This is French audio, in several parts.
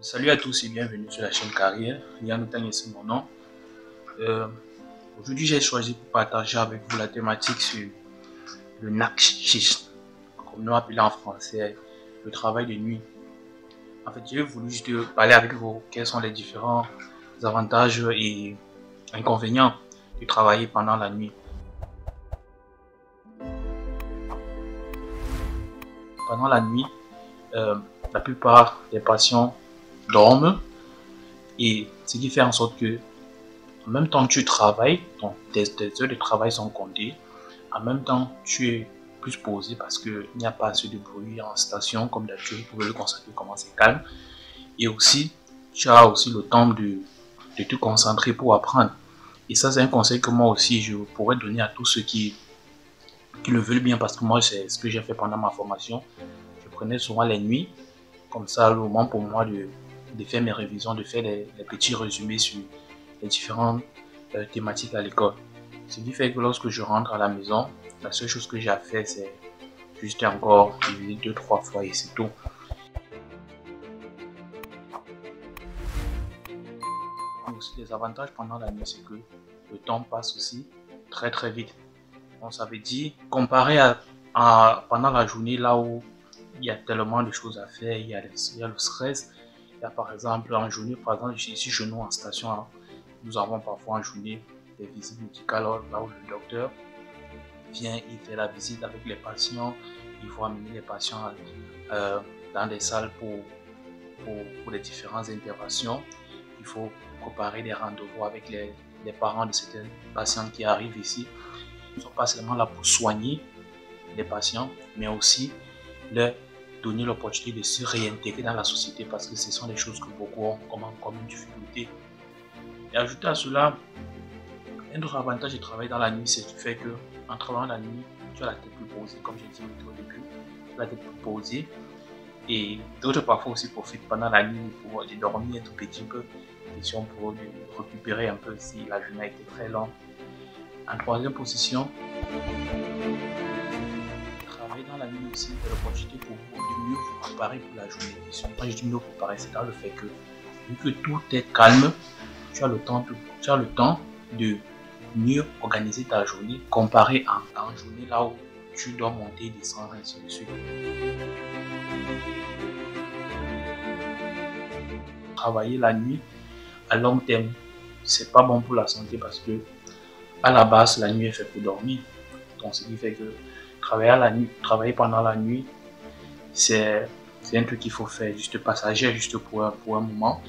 Salut à tous et bienvenue sur la chaîne Carrière. Yann Otang, c'est mon nom. Aujourd'hui, j'ai choisi pour partager avec vous la thématique sur le night shift, comme nous appelons en français le travail de nuit. En fait, j'ai voulu juste parler avec vous quels sont les différents avantages et inconvénients de travailler pendant la nuit. Pendant la nuit, la plupart des patients dorment et ce qui fait en sorte que en même temps tu travailles, donc tes heures de travail sont comptées, en même temps tu es plus posé parce qu'il n'y a pas assez de bruit en station comme d'habitude, vous pouvez le constater comment c'est calme, et aussi tu as aussi le temps de te concentrer pour apprendre. Et ça, c'est un conseil que moi aussi je pourrais donner à tous ceux qui le veulent bien, parce que moi c'est ce que j'ai fait pendant ma formation. Je prenais souvent les nuits, comme ça le moment pour moi de faire mes révisions, de faire les petits résumés sur les différentes thématiques à l'école. Ce qui fait que lorsque je rentre à la maison, la seule chose que j'ai à faire, c'est juste encore réviser 2-3 fois et c'est tout. Aussi, les avantages pendant la nuit, c'est que le temps passe aussi très très vite. Donc ça veut dire, comparé à pendant la journée, là où il y a tellement de choses à faire, il y a le stress. Il y a par exemple en journée, par exemple ici chez nous en station, hein, nous avons parfois en journée des visites médicales là où le docteur vient, il fait la visite avec les patients, il faut amener les patients dans des salles pour les différentes interventions. Il faut préparer des rendez-vous avec les parents de certains patients qui arrivent ici. Ils ne sont pas seulement là pour soigner les patients, mais aussi leur donner l'opportunité de se réintégrer dans la société, parce que ce sont des choses que beaucoup ont comme une difficulté. Et ajouter à cela, un autre avantage de travailler dans la nuit, c'est le fait que en travaillant la nuit, tu as la tête plus posée, comme j'ai dit au début, tu as la tête plus posée. Et d'autres parfois aussi profitent pendant la nuit pour dormir un tout petit peu, question pour récupérer un peu si la journée a été très longue. En troisième position, travailler dans la nuit aussi, c'est l'opportunité pour vous de mieux vous préparer pour la journée. Quand je dis mieux préparer, c'est dans le fait que vu que tout est calme, tu as le temps de mieux organiser ta journée comparé à une journée là où tu dois monter et descendre et ainsi de suite. Travailler la nuit à long terme, c'est pas bon pour la santé, parce que à la base la nuit est faite pour dormir. Donc ce qui fait que travailler pendant la nuit, c'est un truc qu'il faut faire juste passager, juste pour un moment,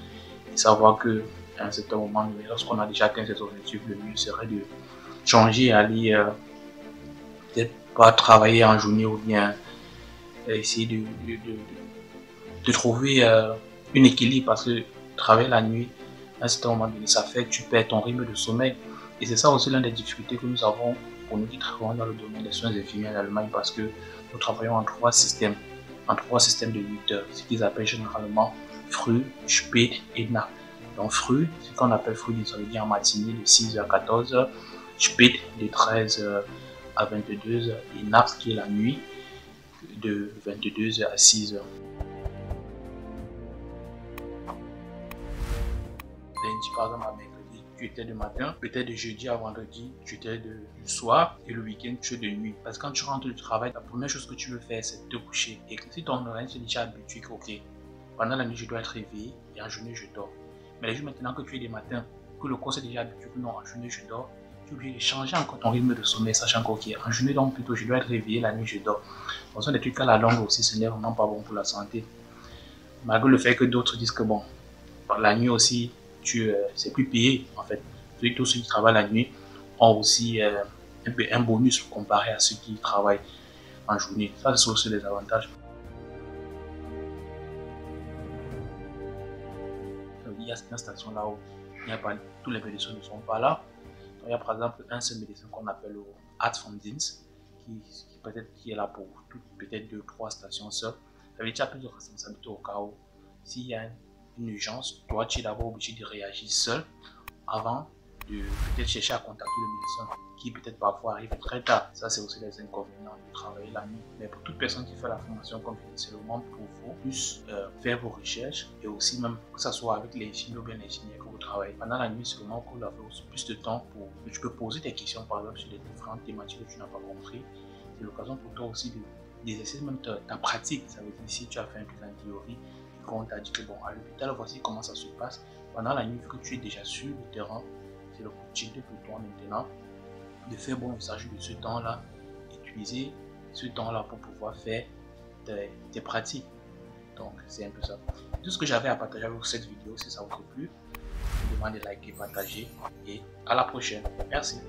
et savoir que à un certain moment, lorsqu'on a déjà atteint cet objectif, le mieux serait de changer et aller peut-être pas travailler en journée, ou bien essayer de trouver un équilibre, parce que travailler la nuit, à un certain moment donné, ça fait que tu perds ton rythme de sommeil. Et c'est ça aussi l'une des difficultés que nous avons pour nous qui travaillons dans le domaine des soins infirmiers en Allemagne, parce que nous travaillons en trois systèmes de 8 heures, ce qu'ils appellent généralement Früh, Spät et Nacht. Donc Früh, ce qu'on appelle Früh, ça veut dire en matinée de 6h à 14h, Spät de 13h à 22h et Nacht qui est la nuit de 22h à 6h. Lundi par exemple à mercredi, tu étais de matin, peut-être de jeudi à vendredi, tu étais du soir, et le week-end tu es de nuit. Parce que quand tu rentres du travail, la première chose que tu veux faire, c'est te coucher. Et si ton oreille s'est déjà habitué que ok, pendant la nuit je dois être réveillé et en journée je dors. Mais les jours maintenant que tu es des matins, que le corps s'est déjà habitué que non, en journée je dors, tu es obligé de changer encore ton rythme de sommeil, sachant qu'ok, en journée donc plutôt je dois être réveillé, la nuit je dors. Donc ce sont des trucs à la longue aussi, ce n'est vraiment pas bon pour la santé. Malgré le fait que d'autres disent que bon, la nuit aussi, c'est plus payé en fait. Tous ceux qui travaillent la nuit ont aussi un bonus comparé à ceux qui travaillent en journée. Ça, c'est aussi des avantages. Il y a certaines stations là où il y a pas, tous les médecins ne sont pas là. Donc, il y a par exemple un seul médecin qu'on appelle le Arztdienst qui est là pour peut-être 2-3 stations seules. Ça veut dire qu'il y a plus de responsabilités au cas où s'il y a une urgence, toi tu es d'abord obligé de réagir seul avant de peut-être chercher à contacter le médecin qui peut-être parfois arrive très tard. Ça, c'est aussi les inconvénients de travailler la nuit. Mais pour toute personne qui fait la formation, comme je dis, c'est le moment pour vous plus faire vos recherches et aussi même que ce soit avec les ingénieurs ou bien les ingénieurs que vous travaillez. Pendant la nuit, c'est le moment où vous avez aussi plus de temps pour que tu peux poser des questions par exemple sur les différentes thématiques que tu n'as pas compris. C'est l'occasion pour toi aussi d'exercer même ta pratique. Ça veut dire si tu as fait un truc en théorie et qu'on t'a dit que bon, à l'hôpital, voici comment ça se passe. Pendant la nuit, vu que tu es déjà sur le terrain, c'est l'opportunité pour toi maintenant de faire bon usage de ce temps-là, utiliser ce temps-là pour pouvoir faire tes pratiques. Donc, c'est un peu ça. Tout ce que j'avais à partager avec cette vidéo, si ça vous a plu, je vous demande de liker, partager et à la prochaine. Merci.